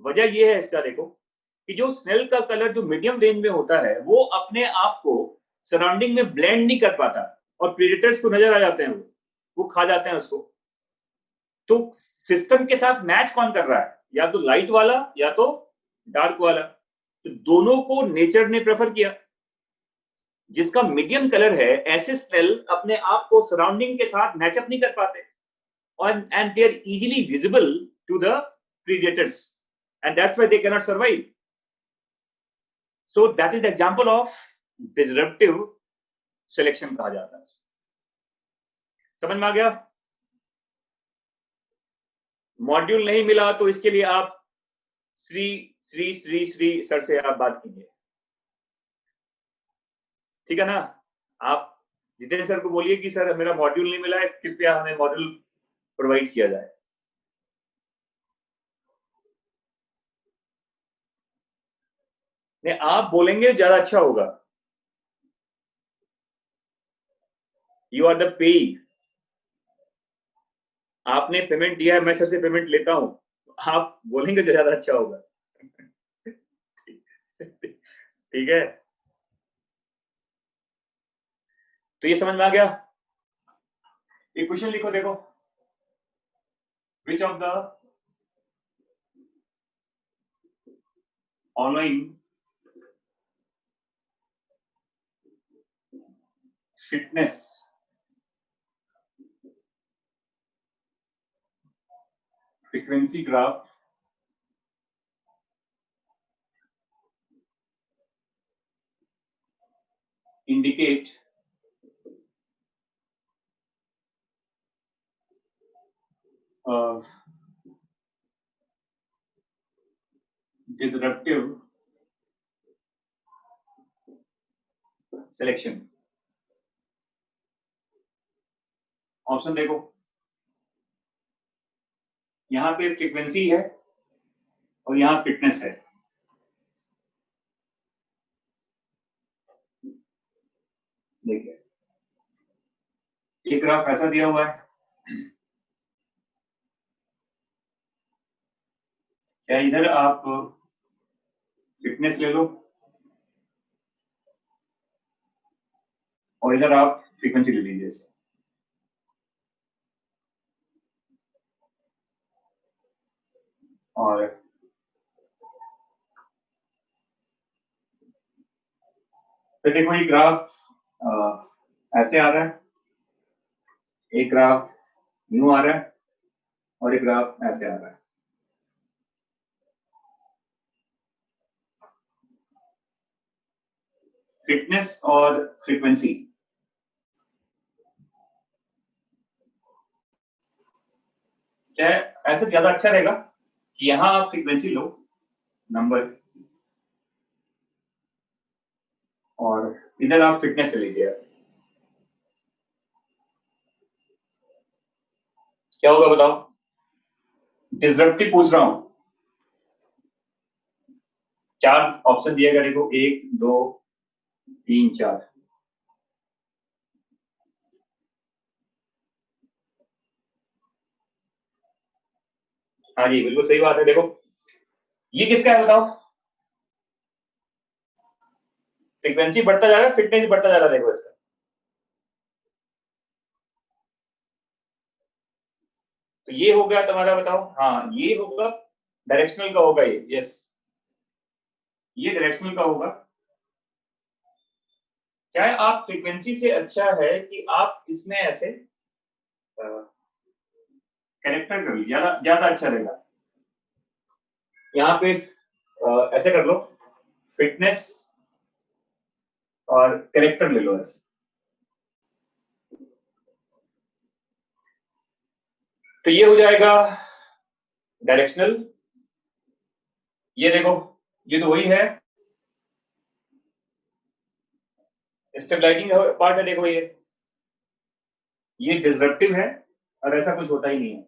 वजह ये है इसका, देखो कि जो स्नेल का कलर जो मीडियम रेंज में होता है वो अपने आप को सराउंडिंग में ब्लेंड नहीं कर पाता और प्रेडेटर्स को नजर आ जाते हैं, वो खा जाते हैं उसको। तो सिस्टम के साथ मैच कौन कर रहा है, या तो लाइट वाला या तो डार्क वाला। तो दोनों को नेचर ने प्रेफर किया। जिसका मीडियम कलर है, ऐसे सेल अपने आप को सराउंडिंग के साथ मैचअप नहीं कर पाते and they are easily visible to the predators, and that's why they cannot survive. So that is the example of disruptive selection कहा जाता है। समझ में आ गया? मॉड्यूल नहीं मिला तो इसके लिए आप श्री श्री श्री श्री सर से आप बात कीजिए, ठीक है ना? आप जितेंद्र सर को बोलिए कि सर मेरा मॉड्यूल नहीं मिला है, कृपया हमें मॉड्यूल प्रोवाइड किया जाए। नहीं, आप बोलेंगे ज्यादा अच्छा होगा। यू आर द पे, आपने पेमेंट दिया है, मैं सर से पेमेंट लेता हूं, आप बोलेंगे तो ज्यादा अच्छा होगा। ठीक है, तो ये समझ में आ गया? एक क्वेश्चन लिखो, देखो, which of the online fitness frequency graph indicate disruptive selection। Option देखो, यहां पे फ्रीक्वेंसी है और यहां फिटनेस है। देखिए, एक ग्राफ ऐसा दिया हुआ है, क्या इधर आप फिटनेस ले लो और इधर आप फ्रीक्वेंसी ले लीजिए इसे। और तो देखो, ये ग्राफ ऐसे आ रहा है, एक ग्राफ यूं आ रहा है और एक ग्राफ ऐसे आ रहा है। फिटनेस और फ्रीक्वेंसी, क्या ऐसे ज्यादा अच्छा रहेगा कि यहां आप फ्रीक्वेंसी लो नंबर और इधर आप फिटनेस ले लीजिए। क्या होगा बताओ? डिसरप्टिव पूछ रहा हूं, 4 ऑप्शन दिएगा, देखो 1 2 3 4। हाँ जी, बिल्कुल सही बात है। देखो, ये किसका है बताओ? फ्रीक्वेंसी बढ़ता जा रहा है, फिटनेस बढ़ता जा रहा है, देखो इसका। तो ये हो गया तुम्हारा, बताओ। हाँ, ये होगा डायरेक्शनल का होगा ये, यस, ये डायरेक्शनल का होगा। चाहे आप फ्रीक्वेंसी से अच्छा है कि आप इसमें ऐसे कैरेक्टर कर लीजिए, ज्यादा ज्यादा अच्छा रहेगा। यहाँ पे ऐसे कर लो, फिटनेस और कैरेक्टर ले लो ऐसे। तो ये हो जाएगा डायरेक्शनल। ये देखो, ये तो वही है, स्टेबलाइजिंग पार्ट है, देखो ये डिसरप्टिव है और ऐसा कुछ होता ही नहीं है,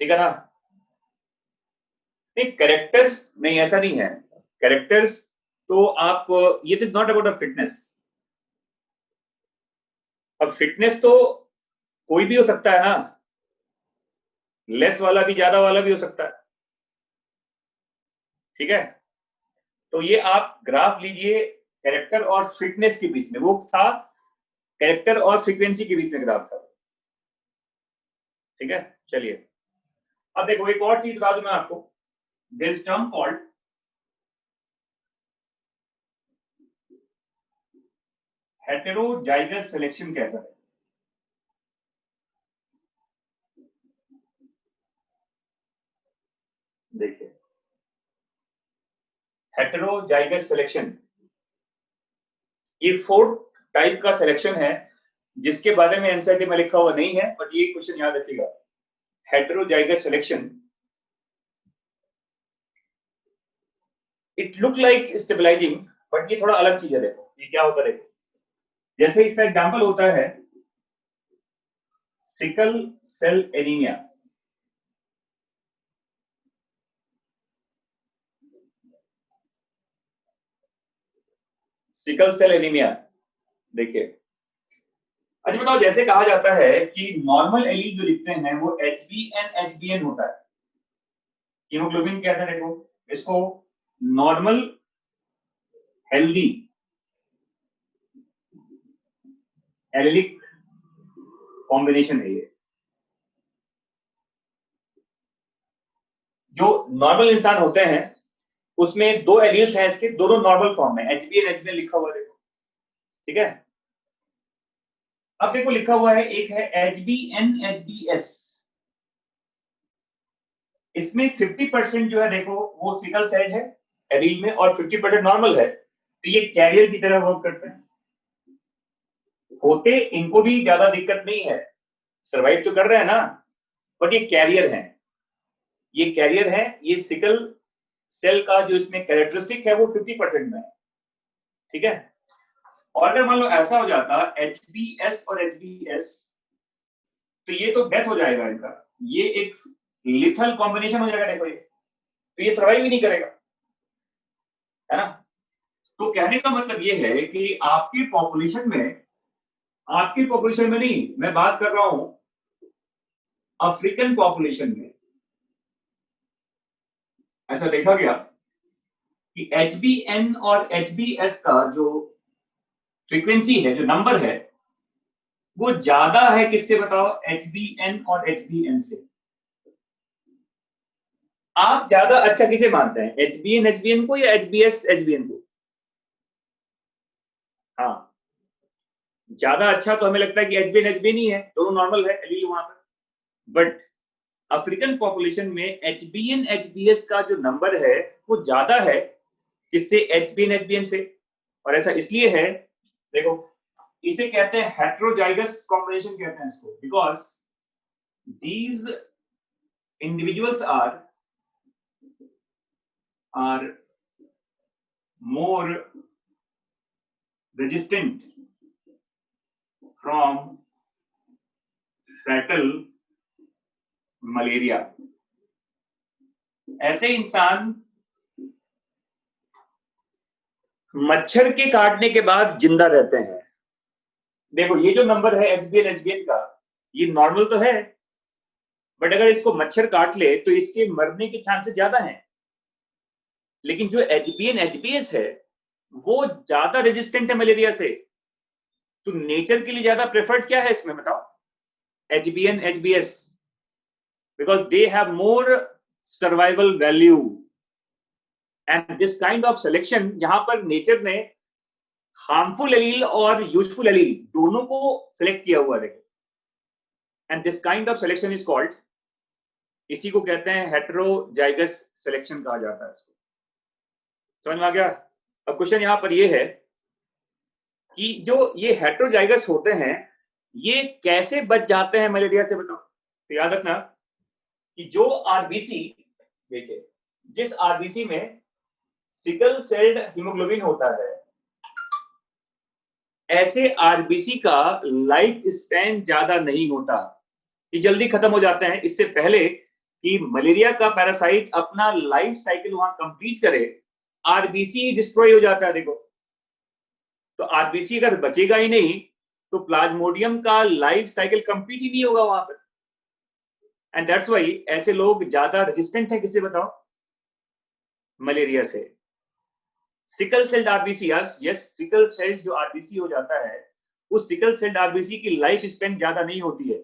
ठीक है ना? नहीं, कैरेक्टर्स नहीं, ऐसा नहीं है। कैरेक्टर्स तो आप, ये is not about a fitness. अब फिटनेस तो कोई भी हो सकता है ना, लेस वाला भी ज्यादा वाला भी हो सकता है, ठीक है। तो ये आप ग्राफ लीजिए कैरेक्टर और फिटनेस के बीच में, वो था कैरेक्टर और फ्रीक्वेंसी के बीच में ग्राफ था, ठीक है। चलिए अब देखो एक और चीज बता दूं मैं आपको, there is term called heterozygous selection कहता है। देखिए हेटेरोजाइगस सिलेक्शन, ये फोर्थ टाइप का सिलेक्शन है जिसके बारे में एनसीईआरटी में लिखा हुआ नहीं है, बट ये क्वेश्चन याद रखिएगा। Heterozygous selection, it look like stabilising, but ये थोड़ा अलग चीज है। देखो ये क्या होता है, देखो जैसे इसका एग्जांपल होता है sickle cell anaemia. Sickle cell anaemia, देखिए अच्छा बताओ, जैसे कहा जाता है कि नॉर्मल एलील जो लिखते हैं वो एचबीएन होता है, हीमोग्लोबिन कहते हैं। देखो इसको नॉर्मल हेल्दी एलिलिक कॉम्बिनेशन है ये। जो नॉर्मल इंसान होते हैं उसमें दो एलील्स हैं इसके, दोनों नॉर्मल फॉर्म में, एचबीएन लिखा हुआ है, देखो ठीक है। अब देखो लिखा हुआ है, एक है एचबीएस, इसमें 50% जो है देखो वो सिकल सेल है एलील में, और 50% नॉर्मल है, तो ये कैरियर की तरह वर्क करते हैं। होते इनको भी ज्यादा दिक्कत नहीं है, सरवाइव तो कर रहे हैं ना, बट ये कैरियर है, ये कैरियर है। ये सिकल सेल का जो इसमें कैरेक्टरिस्टिक है वो 50% में है, ठीक है। और अगर मान लो ऐसा हो जाता एचबीएस और एचबीएस, तो ये तो डेथ हो जाएगा इनका, ये एक लिथल कॉम्बिनेशन हो जाएगा, देखो ये, तो ये सर्वाइव ही नहीं करेगा, है ना। तो कहने का मतलब ये है कि आपकी पॉपुलेशन में नहीं, मैं बात कर रहा हूं अफ्रीकन पॉपुलेशन में, ऐसा देखा गया कि एचबीएन और एचबीएस का जो फ्रीक्वेंसी है, जो नंबर है, वो ज्यादा है किससे बताओ, एचबीएन और एचबीएन से। आप ज्यादा अच्छा किसे मानते हैं, एचबीएन को या एचबीएन को? हाँ, ज्यादा अच्छा तो हमें लगता है कि एचबीएन ही है, दोनों नॉर्मल है एलील वहां पर। बट अफ्रीकन पॉपुलेशन में एचबीएस का जो नंबर है वो ज्यादा है किससे, एचबीएन से। और ऐसा इसलिए है, देखो इसे कहते हैं हेटेरोजाइगस कॉम्बिनेशन कहते हैं इसको, because these individuals are more resistant from fatal malaria। ऐसे इंसान मच्छर के काटने के बाद जिंदा रहते हैं। देखो ये जो नंबर है एचबीएन का, ये नॉर्मल तो है, बट अगर इसको मच्छर काट ले तो इसके मरने के चांसेस ज्यादा हैं। लेकिन जो एचबीएस है वो ज्यादा रेजिस्टेंट है मलेरिया से, तो नेचर के लिए ज्यादा प्रेफर्ड क्या है इसमें बताओ, HBs, because they have more survival value. And this kind of selection, जहां पर नेचर ने हार्मफुल एलील और यूजफुल एलील दोनों को सिलेक्ट किया हुआ है, and this kind of selection is called, इसी को कहते हैं हेटेरोजाइगस सिलेक्शन कहा जाता है इसको। समझ में आ गया? अब क्वेश्चन यहां पर ये है कि जो ये हेटेरोजाइगस होते हैं ये कैसे बच जाते हैं मलेरिया से, बताओ। तो याद रखना कि जो आरबीसी, देखिए जिस आरबीसी में सिकल सेल्ड हीमोग्लोबिन होता है, ऐसे आरबीसी का लाइफ स्पैन ज्यादा नहीं होता, ये जल्दी खत्म हो जाते हैं। इससे पहले कि मलेरिया का पैरासाइट अपना लाइफ साइकिल वहां कंप्लीट करे, आरबीसी डिस्ट्रॉय हो जाता है। देखो, तो आरबीसी अगर बचेगा ही नहीं तो प्लाज्मोडियम का लाइफ साइकिल कंप्लीट ही नहीं होगा वहां पर। एंड दैट्स वाई ऐसे लोग ज्यादा रेजिस्टेंट है, किसे बताओ? मलेरिया से। सिकल सेल्ड आरबीसी, यार यस, सिकल सेल्ड जो आरबीसी हो जाता है, उस सिकल सेल्ड आरबीसी की लाइफ स्पेन ज्यादा नहीं होती है,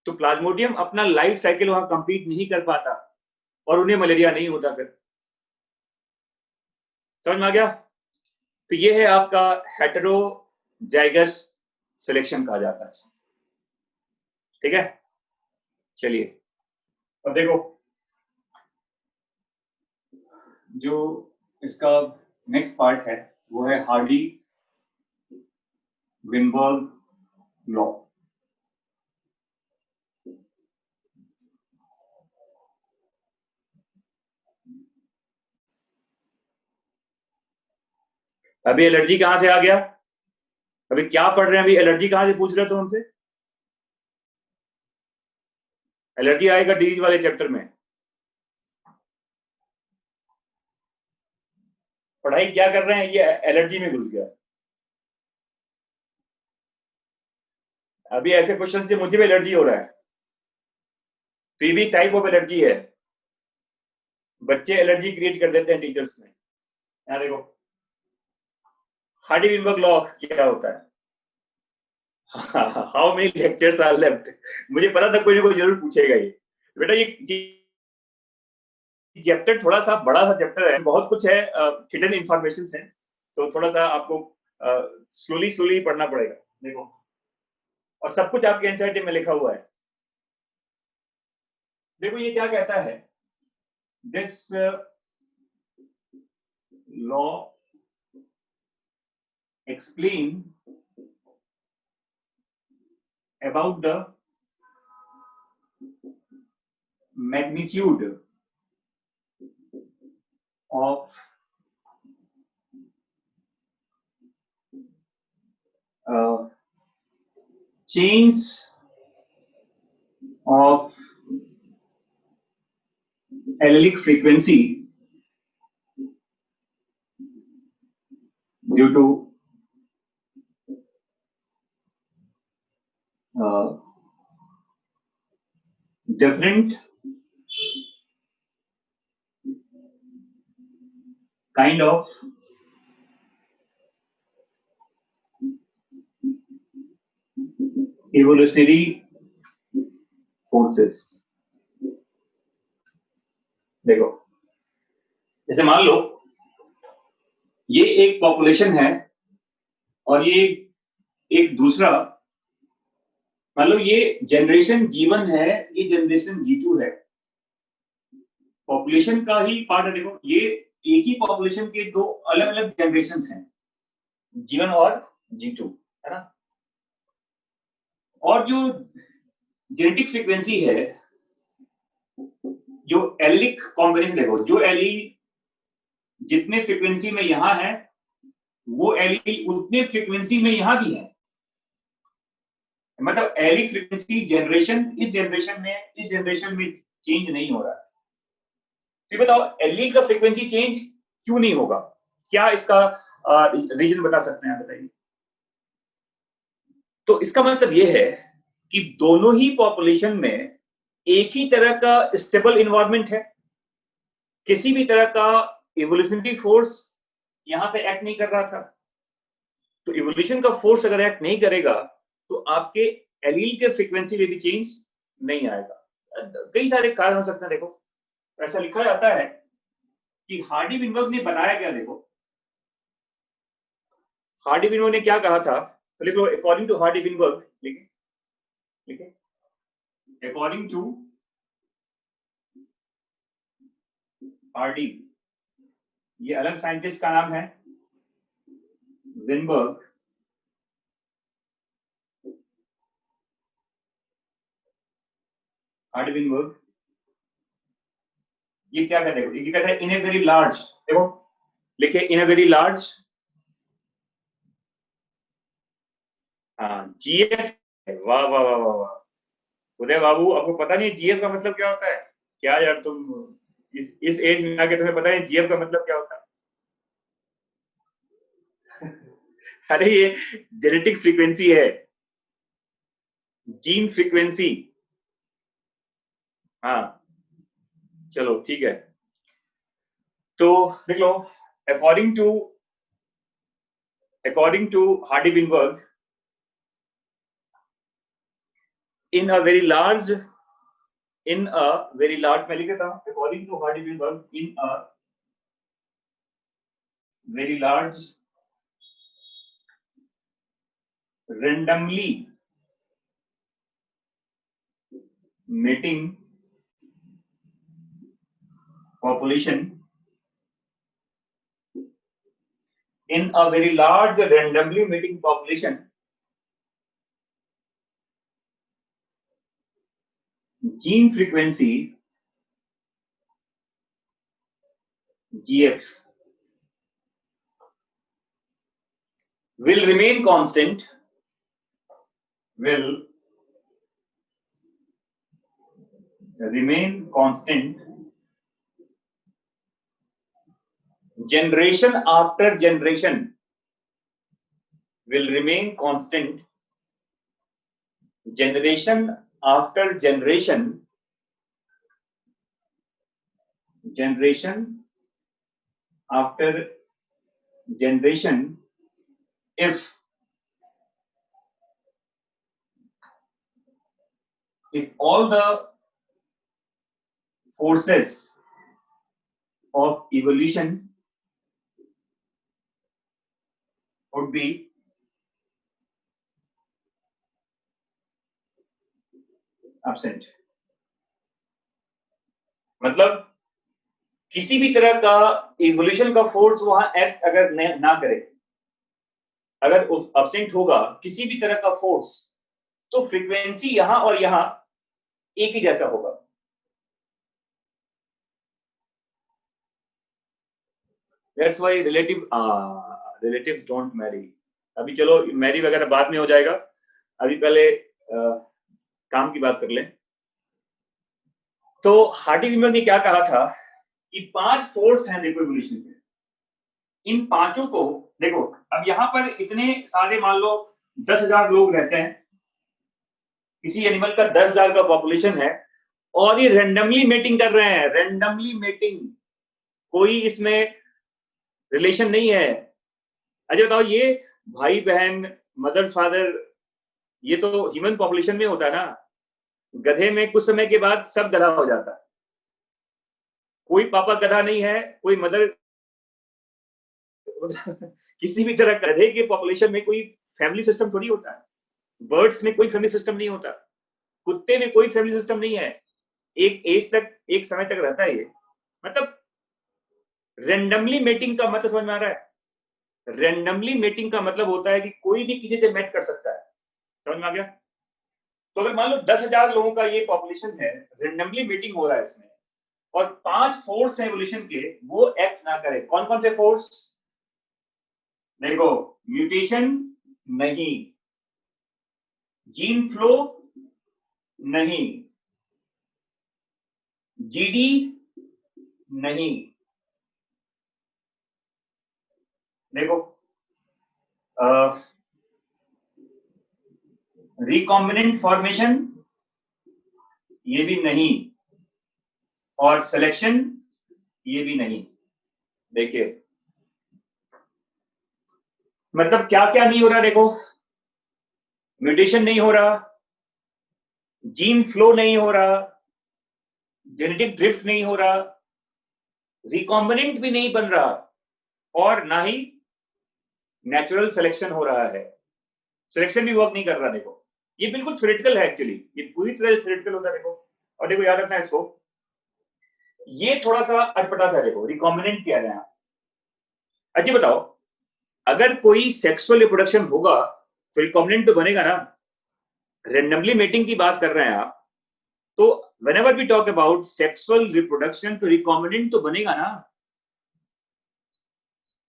तो प्लाज्मोडियम अपना लाइफ साइकिल वहां कंप्लीट नहीं कर पाता और उन्हें मलेरिया नहीं होता। फिर समझ में आ गया? तो ये है आपका हेटेरोजाइगस सिलेक्शन कहा जाता है। ठीक है, चलिए अब देखो जो इसका नेक्स्ट पार्ट है वो है हार्डी विनबर्ग लॉ। अभी एलर्जी कहां से आ गया? अभी क्या पढ़ रहे हैं? अभी एलर्जी कहां से पूछ रहे थे हमसे? एलर्जी आएगा डिजीज वाले चैप्टर में। पढ़ाई क्या कर रहे हैं, ये एलर्जी में घुस गया। अभी ऐसे क्वेश्चन से मुझे भी एलर्जी हो रहा है। तो ये भी टाइप ऑफ एलर्जी है। बच्चे एलर्जी क्रिएट कर देते हैं टीचर्स में। यहाँ देखो, हार्डी विनबर्ग लॉ क्या होता है? How many lectures are left? मुझे पता था कोई ना कोई जरूर पूछेगा ये। बेटा ये चैप्टर थोड़ा सा बड़ा सा चैप्टर है, बहुत कुछ है, हिडन इंफॉर्मेशन है, तो थोड़ा सा आपको स्लोली स्लोली पढ़ना पड़ेगा। देखो, और सब कुछ आपके एनसीईआरटी में लिखा हुआ है। देखो ये क्या कहता है, this law explain about the magnitude of change of allelic frequency due to different kind of evolutionary forces। देखो, जैसे मान लो ये एक पॉपुलेशन है और ये एक दूसरा, मान लो ये जनरेशन G1 है, ये जनरेशन G2 है, पॉपुलेशन का ही पार्ट है। देखो, ये एक ही पॉपुलेशन के दो अलग अलग जनरेशन हैं, G1 और G2, है ना? और जो जेनेटिक फ्रीक्वेंसी है, जो एलिक कॉम्बिनेशन, देखो जो एलील जितने फ्रीक्वेंसी में यहां है, वो एलील उतने फ्रीक्वेंसी में यहां भी है। मतलब एलिक फ्रीक्वेंसी जनरेशन इस जनरेशन में चेंज नहीं हो रहा है। तो बताओ एलील का फ्रीक्वेंसी चेंज क्यों नहीं होगा? क्या इसका रीजन बता सकते हैं, बताइए। तो इसका मतलब यह है कि दोनों ही पॉपुलेशन में एक ही तरह का स्टेबल इन्वायरमेंट है, किसी भी तरह का इवोल्यूशनरी फोर्स यहां पे एक्ट नहीं कर रहा था। तो इवोल्यूशन का फोर्स अगर एक्ट नहीं करेगा तो आपके एलील के फ्रीक्वेंसी में भी चेंज नहीं आएगा। कई सारे कारण हो सकते हैं। देखो, ऐसा लिखा जाता है कि हार्डी विनबर्ग ने बताया क्या, देखो हार्डी विनबर्ग ने क्या कहा था, तो लिखो अकॉर्डिंग टू हार्डी विनबर्ग, लिखे लिखे अकॉर्डिंग टू हार्डी, ये अलग साइंटिस्ट का नाम है, विनबर्ग, हार्डी विनबर्ग, ये क्या कहते हैं? ये कहते हैं इन ए वेरी लार्ज, देखो लिखे इन ए वेरी लार्ज, हाँ जीएफ, वाह वाह वाह वाह वाह, उदय बाबू, आपको पता नहीं जीएफ का मतलब क्या होता है? क्या यार तुम इस एज में आके तुम्हें पता नहीं जीएफ का मतलब क्या होता है? अरे ये जेनेटिक फ्रीक्वेंसी है, जीन फ्रीक्वेंसी। हाँ, चलो ठीक है। तो देख लो, according to Hardy Weinberg, in a very large मैं लिख देता हूं, according to Hardy Weinberg, in a very large randomly mating population, in a very large randomly mating population, gene frequency GF will remain constant, generation after generation, will remain constant, generation after generation, if all the forces of evolution would be absent। मतलब किसी भी तरह का evolution का force वहां act अगर ना करे, अगर absent होगा किसी भी तरह का फोर्स, तो फ्रीक्वेंसी यहां और यहां एक ही जैसा होगा। That's why relatives don't marry। अभी चलो मैरी वगैरह बाद में हो जाएगा, अभी पहले काम की बात कर लें। तो हार्डी विनबर्ग ने क्या कहा था कि 5 फोर्स हैं देखो इवोल्यूशन में, इन पांचों को देखो। अब यहां पर इतने सारे, मान लो 10,000 लोग रहते हैं, किसी एनिमल का 10,000 का पॉपुलेशन है, और ये रेंडमली मेटिंग कर रहे हैं, रेंडमली मेटिंग, कोई इसमें रिलेशन नहीं है। अच्छा बताओ, ये भाई बहन, मदर फादर, ये तो ह्यूमन पॉपुलेशन में होता है ना। गधे में कुछ समय के बाद सब गधा हो जाता है, कोई पापा गधा नहीं है, कोई मदर किसी भी तरह गधे के पॉपुलेशन में कोई फैमिली सिस्टम थोड़ी होता है। बर्ड्स में कोई फैमिली सिस्टम नहीं होता, कुत्ते में कोई फैमिली सिस्टम नहीं है, एक एज तक, एक समय तक रहता है ये। मतलब रेंडमली मेटिंग का मतलब समझ में आ रहा है? रेंडमली मेटिंग का मतलब होता है कि कोई भी किसी से मेट कर सकता है, समझ में आ गया? तो अगर मान लो 10,000 लोगों का ये पॉपुलेशन है, रेंडमली मीटिंग हो रहा है इसमें, और 5 फोर्स है एवोल्यूशन के, वो एक्ट ना करे। कौन कौन से फोर्स? देखो, म्यूटेशन नहीं, जीन फ्लो नहीं, जीडी नहीं। देखो, रिकॉम्बिनेंट फॉर्मेशन ये भी नहीं, और सिलेक्शन ये भी नहीं। देखिए मतलब क्या क्या नहीं हो रहा, देखो, म्यूटेशन नहीं हो रहा, जीन फ्लो नहीं हो रहा, जेनेटिक ड्रिफ्ट नहीं हो रहा, रिकॉम्बिनेंट भी नहीं बन रहा, और ना ही नेचुरल सिलेक्शन हो रहा है। सिलेक्शन भी वर्क नहीं कर रहा। देखो ये बिल्कुल थ्योरेटिकल है एक्चुअली, ये पूरी तरह से थ्योरेटिकल होता है। देखो, और देखो याद रखना इसको, ये थोड़ा सा अटपटा सा, देखो रिकॉम्बिनेंट क्या है। अच्छा बताओ, अगर कोई सेक्सुअल रिप्रोडक्शन होगा तो रिकॉम्बिनेंट तो बनेगा ना। रेंडमली मेटिंग की बात कर रहे हैं आप, तो whenever we talk about sexual reproduction, तो रिकॉम्बिनेंट तो बनेगा ना।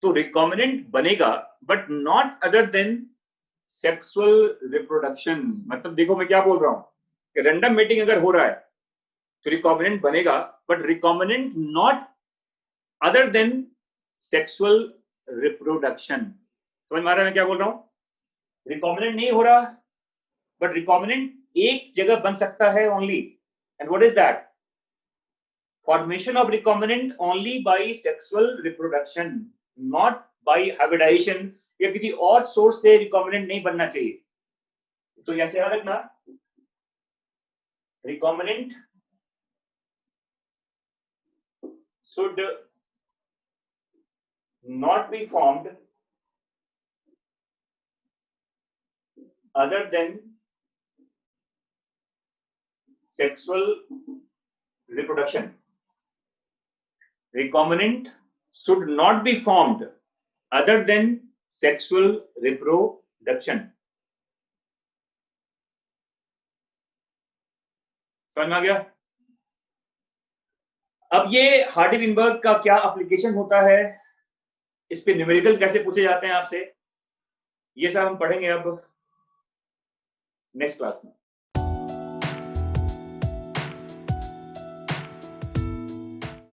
तो रिकॉम्बिनेंट बनेगा, but not other than sexual reproduction. मतलब देखो मैं क्या बोल रहा हूं, कि रैंडम मेटिंग अगर हो रहा है तो रिकॉम्बिनेंट बनेगा, but recombinant not other than sexual reproduction. समझ में आ रहा है मैं क्या बोल रहा हूं? रिकॉम्बिनेंट नहीं हो रहा, बट रिकॉम्बिनेंट एक जगह बन सकता है only, and what is that? Formation of recombinant only by sexual reproduction, not by hybridisation, या किसी और सोर्स से रिकॉम्बिनेंट नहीं बनना चाहिए। तो यहां से याद रखना, recombinant should not be formed other than sexual reproduction. Recombinant should not be formed other than sexual reproduction. समझ में आ गया? अब ये हार्डी-विनबर्ग का क्या एप्लीकेशन होता है, इस पे न्यूमेरिकल कैसे पूछे जाते हैं आपसे, ये सब हम पढ़ेंगे अब नेक्स्ट क्लास में।